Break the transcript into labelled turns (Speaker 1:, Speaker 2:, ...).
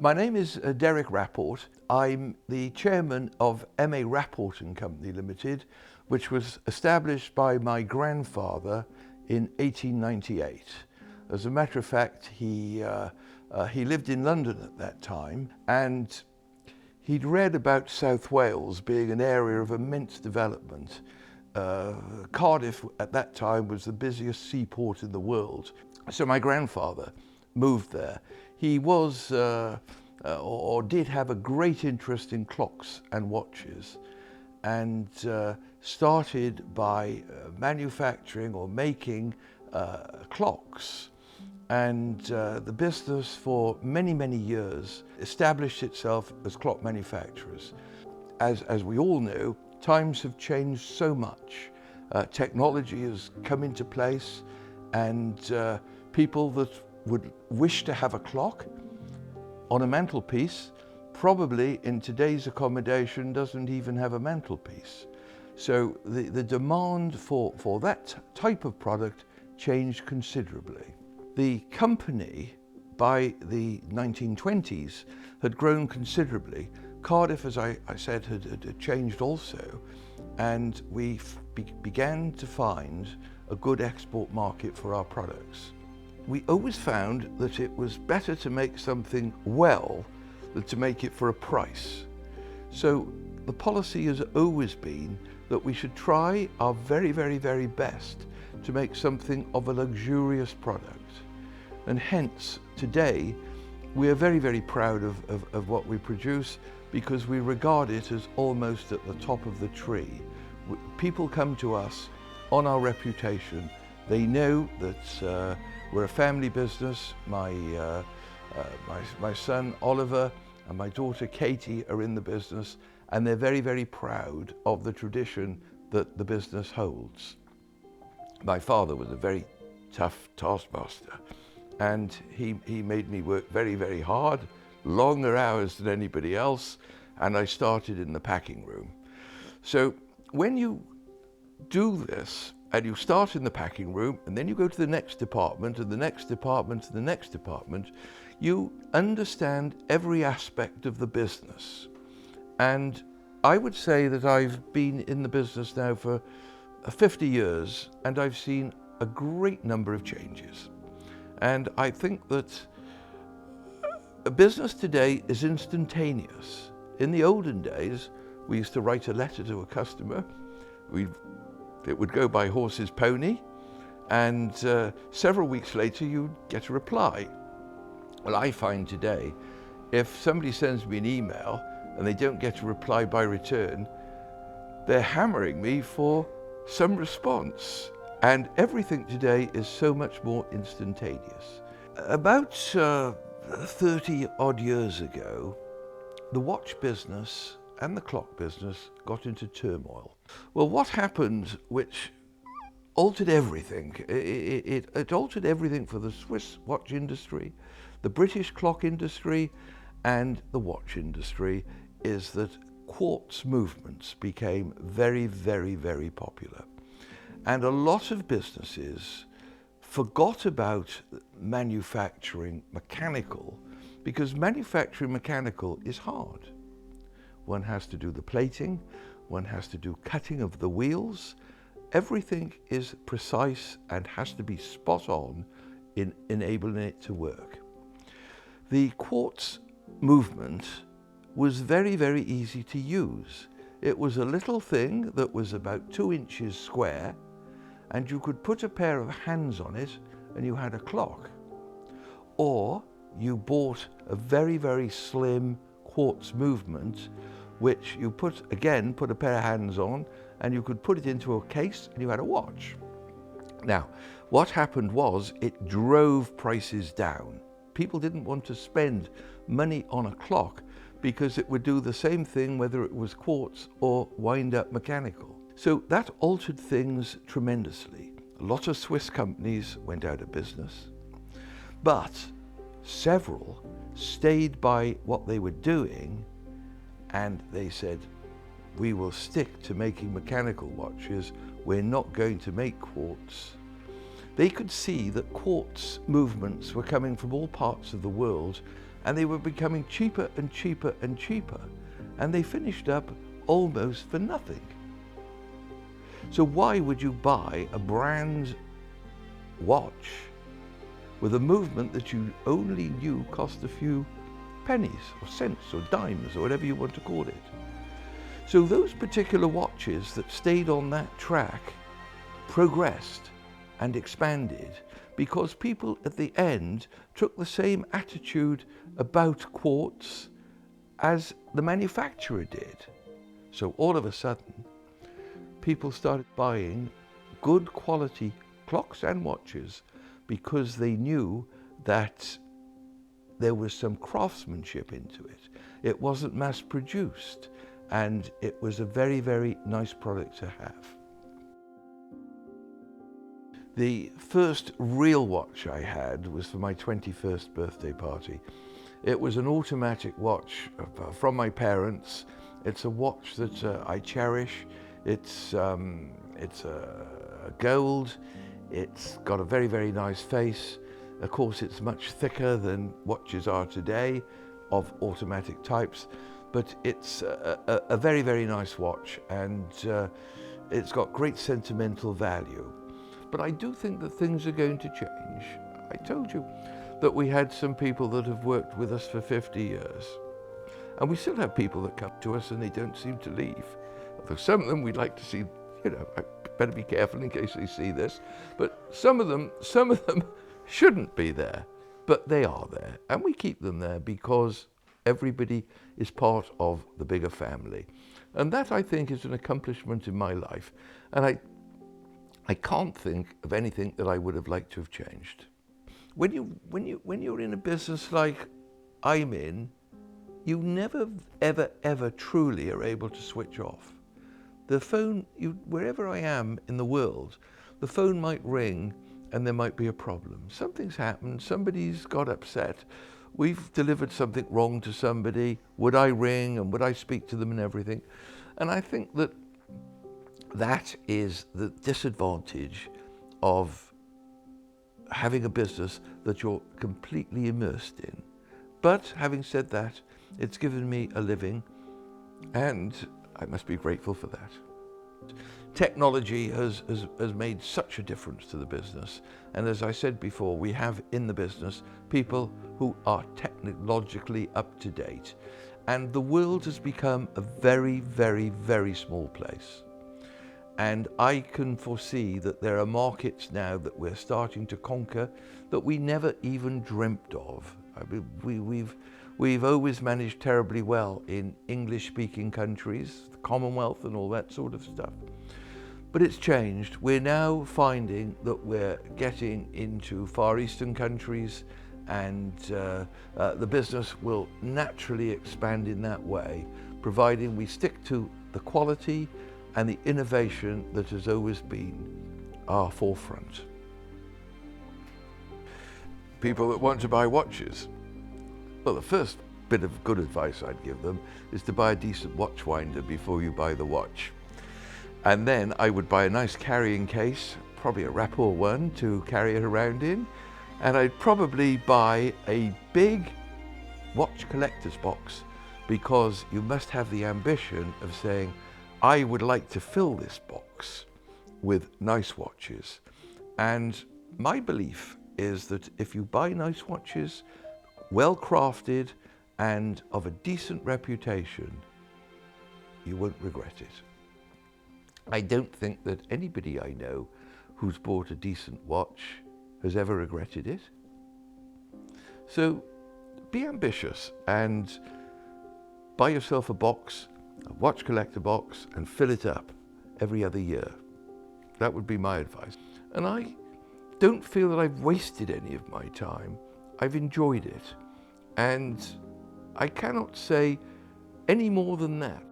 Speaker 1: My name is Derek Rapport. I'm the chairman of MA Rapport Co Limited, which was established by my grandfather in 1898. As a matter of fact, he lived in London at that time, and he'd read about South Wales being an area of immense development. Cardiff at that time was the busiest seaport in the world. So my grandfather moved there. He was, or did have a great interest in clocks and watches, and started by manufacturing or making clocks. And the business for many, many years established itself as clock manufacturers. As we all know, times have changed so much. Technology has come into place, and people that would wish to have a clock on a mantelpiece probably in today's accommodation doesn't even have a mantelpiece. So the demand for that type of product changed considerably. The company by the 1920s had grown considerably. Cardiff, as I said, had changed also, and we began to find a good export market for our products. We always found that it was better to make something well than to make it for a price. So the policy has always been that we should try our very, very, very best to make something of a luxurious product. And hence, today, we are very, very proud of what we produce, because we regard it as almost at the top of the tree. People come to us on our reputation. They know that we're a family business. My son Oliver and my daughter Katie are in the business, and they're very, very proud of the tradition that the business holds. My father was a very tough taskmaster, and he made me work very, very hard, longer hours than anybody else, and I started in the packing room. So when you do this, and you start in the packing room, and then you go to the next department, and the next department, and the next department, you understand every aspect of the business. And I would say that I've been in the business now for 50 years, and I've seen a great number of changes. And I think that a business today is instantaneous. In the olden days, we used to write a letter to a customer. It would go by horse's pony, and several weeks later you'd get a reply. Well, I find today, if somebody sends me an email and they don't get a reply by return, they're hammering me for some response. And everything today is so much more instantaneous. About 30 odd years ago, the watch business and the clock business got into turmoil. Well, what happened which altered everything? It altered everything for the Swiss watch industry, the British clock industry, and the watch industry, is that quartz movements became very, very, very popular. And a lot of businesses forgot about manufacturing mechanical, because manufacturing mechanical is hard. One has to do the plating, one has to do cutting of the wheels. Everything is precise and has to be spot on in enabling it to work. The quartz movement was very, very easy to use. It was a little thing that was about 2 inches square, and you could put a pair of hands on it and you had a clock. Or you bought a very, very slim quartz movement, which you put a pair of hands on, and you could put it into a case and you had a watch. Now, what happened was it drove prices down. People didn't want to spend money on a clock because it would do the same thing whether it was quartz or wind-up mechanical. So that altered things tremendously. A lot of Swiss companies went out of business, but several stayed by what they were doing, and they said, we will stick to making mechanical watches, we're not going to make quartz. They could see that quartz movements were coming from all parts of the world, and they were becoming cheaper and cheaper and cheaper, and they finished up almost for nothing. So why would you buy a brand watch with a movement that you only knew cost a few pennies or cents or dimes or whatever you want to call it? So those particular watches that stayed on that track progressed and expanded because people at the end took the same attitude about quartz as the manufacturer did. So all of a sudden, people started buying good quality clocks and watches because they knew that there was some craftsmanship into it. It wasn't mass produced, and it was a very, very nice product to have. The first real watch I had was for my 21st birthday party. It was an automatic watch from my parents. It's a watch that I cherish. It's gold. It's got a very, very nice face. Of course, it's much thicker than watches are today of automatic types, but it's a very, very nice watch, and it's got great sentimental value. But I do think that things are going to change. I told you that we had some people that have worked with us for 50 years. And we still have people that come to us and they don't seem to leave. Although some of them we'd like to see, you know, I better be careful in case they see this, but some of them shouldn't be there, but they are there. And we keep them there because everybody is part of the bigger family. And that, I think, is an accomplishment in my life. And I can't think of anything that I would have liked to have changed. When you're in a business like I'm in, you never, ever, ever truly are able to switch off. The phone, wherever I am in the world, the phone might ring and there might be a problem. Something's happened, somebody's got upset, we've delivered something wrong to somebody, would I ring and would I speak to them and everything? And I think that that is the disadvantage of having a business that you're completely immersed in. But having said that, it's given me a living, and I must be grateful for that. Technology has made such a difference to the business. And as I said before, we have in the business people who are technologically up to date. And the world has become a very, very, very small place. And I can foresee that there are markets now that we're starting to conquer that we never even dreamt of. I mean, we've always managed terribly well in English-speaking countries, the Commonwealth and all that sort of stuff. But it's changed. We're now finding that we're getting into Far Eastern countries, and the business will naturally expand in that way, providing we stick to the quality and the innovation that has always been our forefront. People that want to buy watches. Well, the first bit of good advice I'd give them is to buy a decent watch winder before you buy the watch. And then I would buy a nice carrying case, probably a Rapport one to carry it around in. And I'd probably buy a big watch collector's box, because you must have the ambition of saying, I would like to fill this box with nice watches. And my belief is that if you buy nice watches, well crafted and of a decent reputation, you won't regret it. I don't think that anybody I know who's bought a decent watch has ever regretted it. So be ambitious and buy yourself a box, a watch collector box, and fill it up every other year. That would be my advice. And I don't feel that I've wasted any of my time. I've enjoyed it. And I cannot say any more than that.